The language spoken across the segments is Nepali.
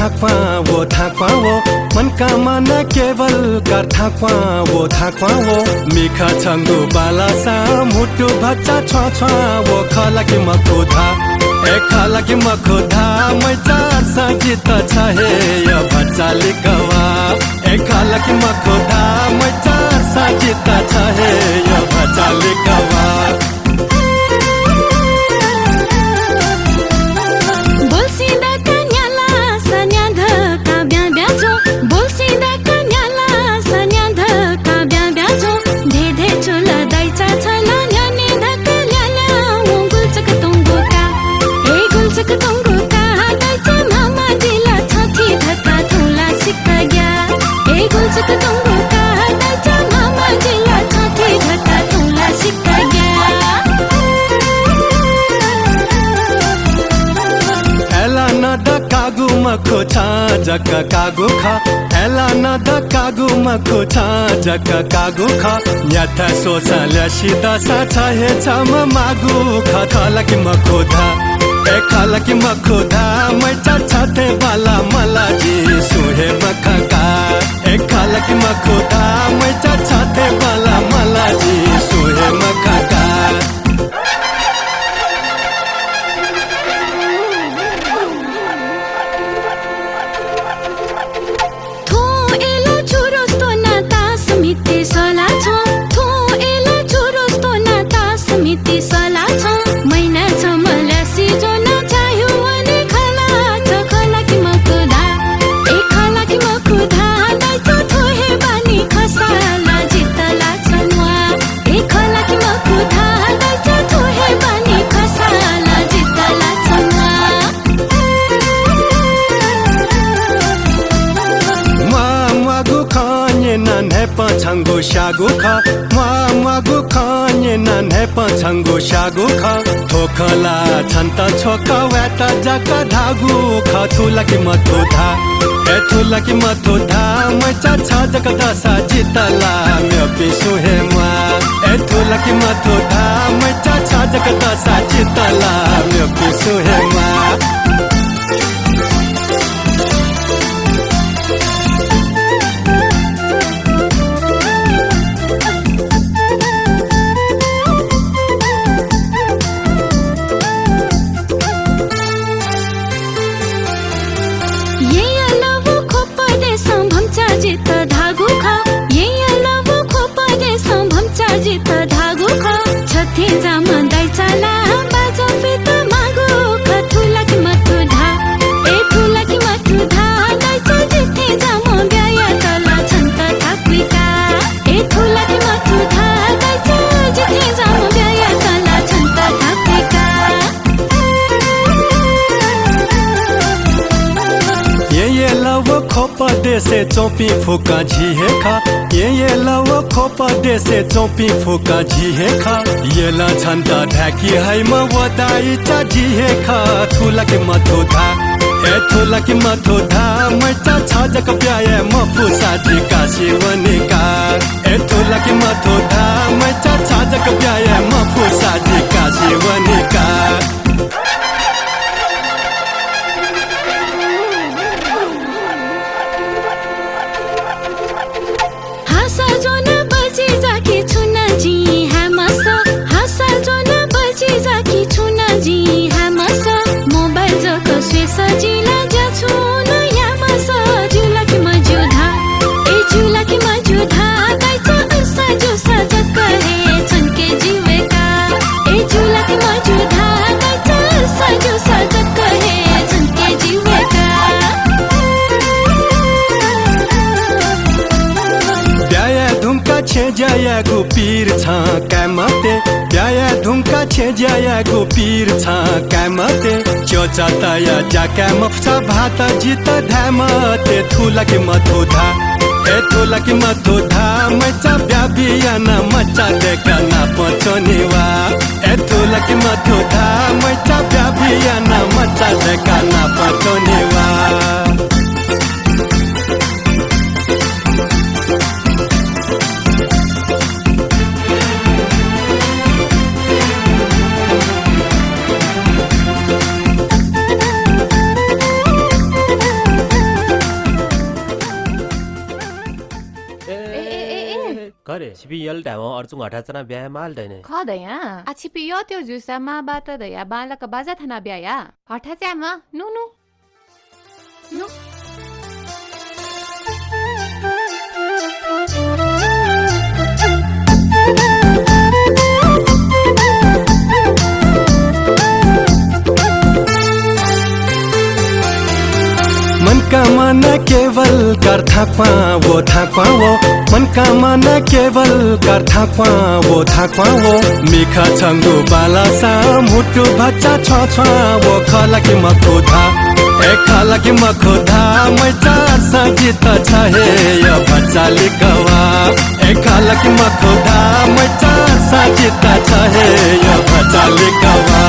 थाक्वा वो मन का माना केवल कर थाक्वा वो मिखा छंगु बाला सा मुटु भच्चा छुआ वो खाला कि मखुधा ए खाला कि मखुधा मैं चार सा जीत छहे या भच्चा लिकवा ए खाला कि मखुधा मैं चार सा जीत छहे या भच्चा लिकवा मखो छा जक कागु खा एला न द कागु मखो छा जक कागु खा न्याथ सोसा लसिदा सा छहे छम मागु खा खाला कि मखो धा ए खाला कि मखो धा मै छाते बाला मला जी सुहे मखका ए खाला कि मखो धा मै छाते बाला मला जी सुहे मखका पछंगो शागो खा मागो खाने नन है पछंगो शागो खा थोखला छंता छोका वेता जका धागो खा थुला कि मथो धा ए थुला कि मथो धा मैं छा जका दसा जितला म्यो पिसु हे मा ए थुला कि मथो धा मैं छा जका दसा जितला म्यो पिसु हे मा खोपा से चौपी फूका झीहे खा ये लव खोपा से चौपी फूका झीहे खा ये ला छंता ढाकी है मवदाई चा झीहे खा थुला के मथो धा ए थुला के मथो धा मैं छा जक प्याए मफुसा जी का शिवनिका ए थुला के मथो धा मैं छा जक प्याए मफुसा जी का शिवनिका जाया गो पीर छा कैमते जाया धुमका छे जाया गो पीर छा कैमते चोचा ताया जा कैमफसा भाता जीत धमते थुला के मथो धा ए थुला के मथो धा मैं चा ब्याबिया ना मचा देखा ना पचनिवा ए थुला के मथो धा मैं चा ब्याबिया ना मचा देखा ना पचनिवा करे छिपी यल टाइम अर्चुङ हटाचना ब्याह माल दैने खदैया आ छिपी यो त्यो जुसा मा बात दया बालक बाजा थना ब्याया हठाच्या म नु नु नु मन का माना केवल कर थाक्वा वो मन का माना केवल कर थाक्वा वो मिखा छंगु बाला सा मुटु बच्चा छ वो खला कि मखुधा ए खला कि मखुधा मैचा सजित छ हे यो बच्चा लिकवा ए खला कि मखुधा मैचा सजित छ हे यो बच्चा लिकवा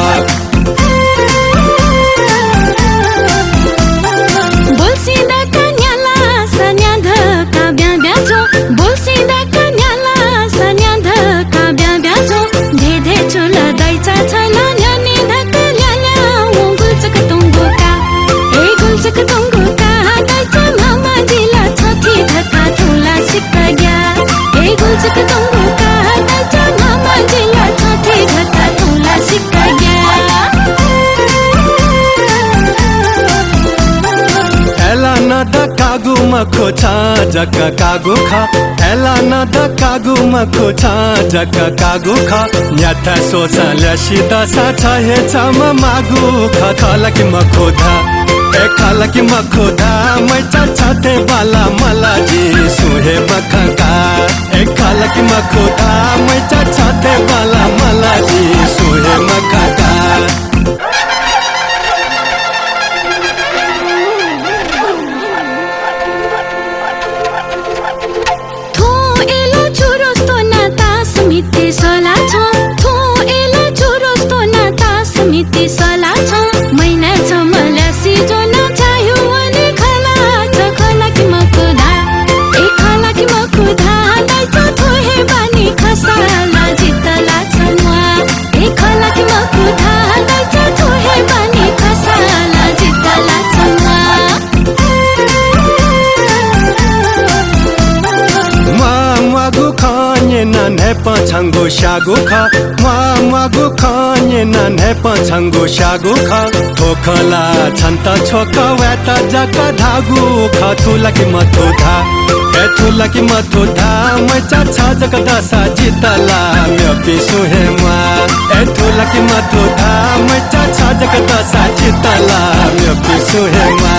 मखो छा जक कागु खा एला न द कागु मखो छा जक कागु खा न्याथा सोचा ल्यासिदा सा छ हे छम मागु खा खला कि मखो धा ए खला कि मखो धा मैचा छते बाला मला जी सुहे बखका ए खला कि मखो धा मैचा छते बाला मला जी सुहे मखका पछंगो शागो खा मागो खाने नन है पछंगो शागो खा थोखला छंता छोका वेता जका धागो खा थुला कि मथो धा ए थुला कि मथो धा मैचा छा जका दसा जितला म्यो पिसु हे मा ए थुला कि मथो धा मैचा छा जका दसा जितला म्यो पिसु हे मा